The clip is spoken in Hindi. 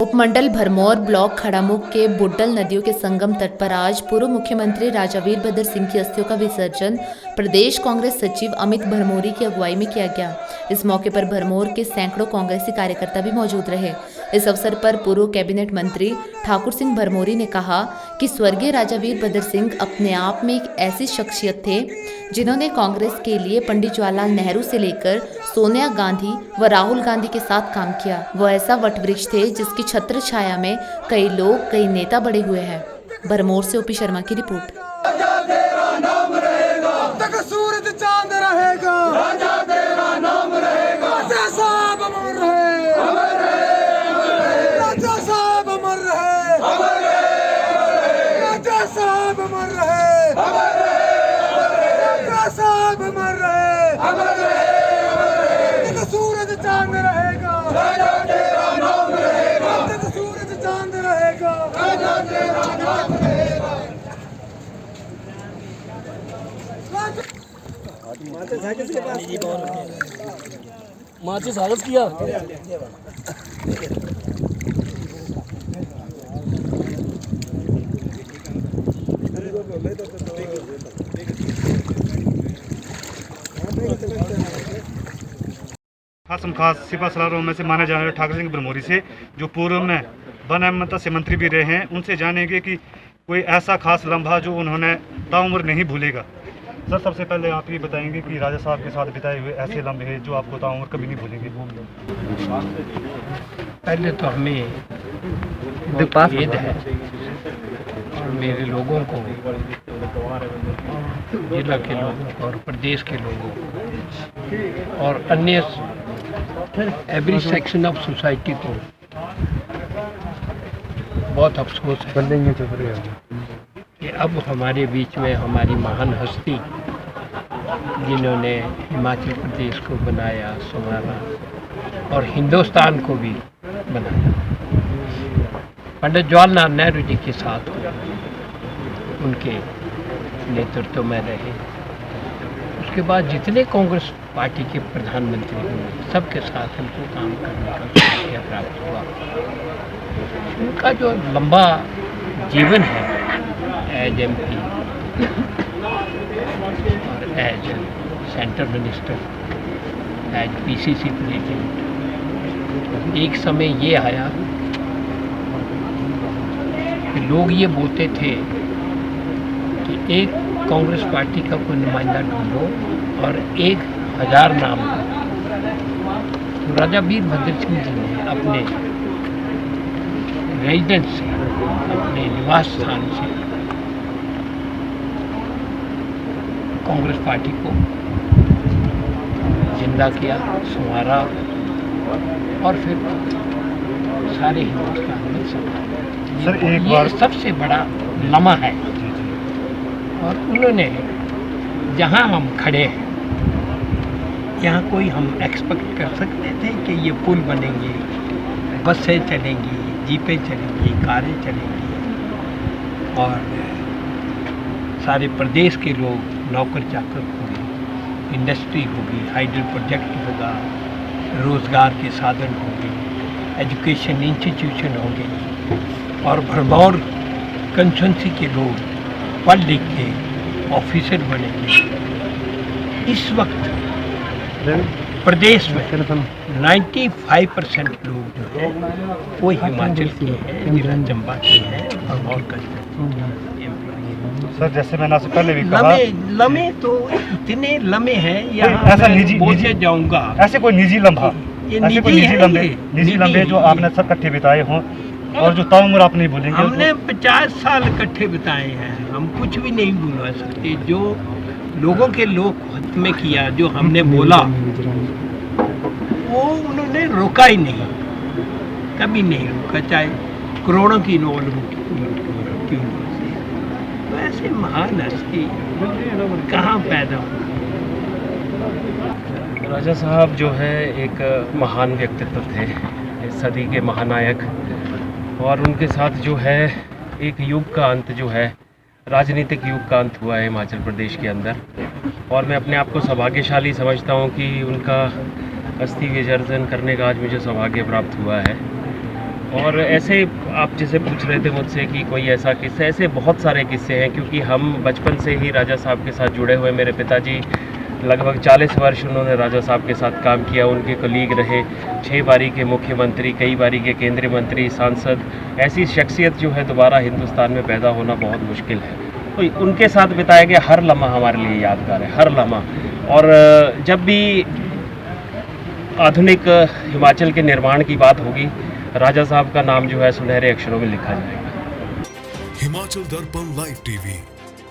उपमंडल भरमौर ब्लॉक खड़ामुख के बुड्डल नदियों के संगम तट पर आज पूर्व मुख्यमंत्री राजा वीरभद्र सिंह की अस्थियों का विसर्जन प्रदेश कांग्रेस सचिव अमित भरमौरी की अगुवाई में किया गया। इस मौके पर भरमौर के सैकड़ों कांग्रेसी कार्यकर्ता भी मौजूद रहे। इस अवसर पर पूर्व कैबिनेट मंत्री ठाकुर सिंह भरमौरी ने कहा कि स्वर्गीय राजा वीरभद्र सिंह अपने आप में एक ऐसी शख्सियत थे जिन्होंने कांग्रेस के लिए पंडित जवाहरलाल नेहरू से लेकर सोनिया गांधी व राहुल गांधी के साथ काम किया। वह ऐसा वटवृक्ष थे जिसकी छत्र छाया में कई लोग, कई नेता बड़े हुए हैं। भरमौर से ओपी शर्मा की रिपोर्ट। राजा तेरा नाम रहेगा, तक सूरज चांद रहेगा, राजा तेरा नाम रहेगा, राजा साहब अमर रहे, अमर रहे, राजा साहब अमर रहे, अमर रहे, राजा साहब अमर रहे, अमर रहे, राजा साहब अमर रहे, अमर रहे, तक सूरज चांद रहेगा, राजा तेरा नाम रहेगा, तक सूरज चांद रहेगा, राजा तेरा नाम रहेगा। माचिस हालत किया खास सिपा सलारों में से माने जाने वाले ठाकुर सिंह भरमौरी से, जो पूर्व में वन एवं से मंत्री भी रहे हैं, उनसे जानेंगे कि कोई ऐसा खास लम्हा जो उन्होंने ताउम्र नहीं भूलेगा। सर, सबसे पहले आप ये बताएंगे कि राजा साहब के साथ बिताए हुए ऐसे लम्हे जो आपको ताउम्र कभी नहीं भूलेंगे। पहले तो हमें खेद है और मेरे लोगों को, जिला के लोगों को और प्रदेश के लोगों को और अन्य एवरी सेक्शन ऑफ सोसाइटी को बहुत अफसोस है कि अब हमारे बीच में हमारी महान हस्ती, जिन्होंने हिमाचल प्रदेश को बनाया, संवारा और हिंदुस्तान को भी बनाया, पंडित जवाहरलाल नेहरू जी के साथ उनके नेतृत्व में रहे। उसके बाद जितने कांग्रेस पार्टी के प्रधानमंत्री हुए, सबके साथ हमको काम करने का सौभाग्य प्राप्त हुआ। उनका जो लंबा जीवन है एज MP और as central minister, as PCC president, एक समय ये आया कि लोग ये बोलते थे कि एक कांग्रेस पार्टी का कोई नुमाइंदा ढूंढो और 1000 नाम दो। तो राजा वीरभद्र सिंह जी ने अपने रेजिडेंस से, अपने निवास स्थान से कांग्रेस पार्टी को जिंदा किया, संवारा और फिर सारे हिंदुस्तान में संभाला। सर, एक ये बार सबसे बड़ा लम्हा है और उन्होंने जहां हम खड़े हैं, यहाँ कोई हम एक्सपेक्ट कर सकते थे कि ये पुल बनेंगे, बसें चलेंगी, जीपें चलेंगी, कारें चलेंगी और सारे प्रदेश के लोग नौकर चाकर होंगे, इंडस्ट्री होगी, हाइडल प्रोजेक्ट होगा, रोज़गार के साधन होंगे, एजुकेशन इंस्टीट्यूशन होंगे और भरमौर कंस्टिट्यूंसी के लोग पढ़ लिख के ऑफिसर बनेंगे। इस वक्त प्रदेश में 95% लोग जो है वो हिमाचल के हैं, जिला चंबा के हैं और भरमौर का। सर, जैसे मैंने आपसे पहले भी कहा, लम्हे तो इतने लम्हे हैं, यहाँ ऐसा मैं बोलते जाऊंगा। ऐसे कोई निजी लम्हा, ऐसे कोई निजी लम्हे जो आपने सब इकट्ठे बिताए हों और जो ताउम्र आप नहीं भूलेंगे। हमने 50 साल इकट्ठे बिताए हैं, हम कुछ भी नहीं भूल सकते। जो लोगों के लोक में किया, जो हमने बोला, वो उन्होंने रोका ही नहीं, कभी नहीं रोका, चाहे करोड़ों की नोट क्यों नहीं। तो ऐसे महान हस्ती कहाँ पैदा हो। राजा साहब जो है एक महान व्यक्तित्व थे, इस सदी के महानायक, और उनके साथ जो है एक युग का अंत, जो है राजनीतिक युग का अंत हुआ है हिमाचल प्रदेश के अंदर। और मैं अपने आप को सौभाग्यशाली समझता हूँ कि उनका अस्थि विसर्जन करने का आज मुझे सौभाग्य प्राप्त हुआ है। और ऐसे आप जैसे पूछ रहे थे मुझसे कि कोई ऐसा किस्सा, ऐसे बहुत सारे किस्से हैं क्योंकि हम बचपन से ही राजा साहब के साथ जुड़े हुए। मेरे पिताजी लगभग 40 वर्ष उन्होंने राजा साहब के साथ काम किया, उनके कलीग रहे, 6 बारी के मुख्यमंत्री, कई बारी के केंद्रीय मंत्री, सांसद। ऐसी शख्सियत जो है दोबारा हिंदुस्तान में पैदा होना बहुत मुश्किल है। तो उनके साथ बिताया गया हर लम्हा हमारे लिए यादगार है, हर लम्हा। और जब भी आधुनिक हिमाचल के निर्माण की बात होगी, राजा साहब का नाम जो है सुनहरे अक्षरों में लिखा जाएगा। हिमाचल दर्पण लाइव टीवी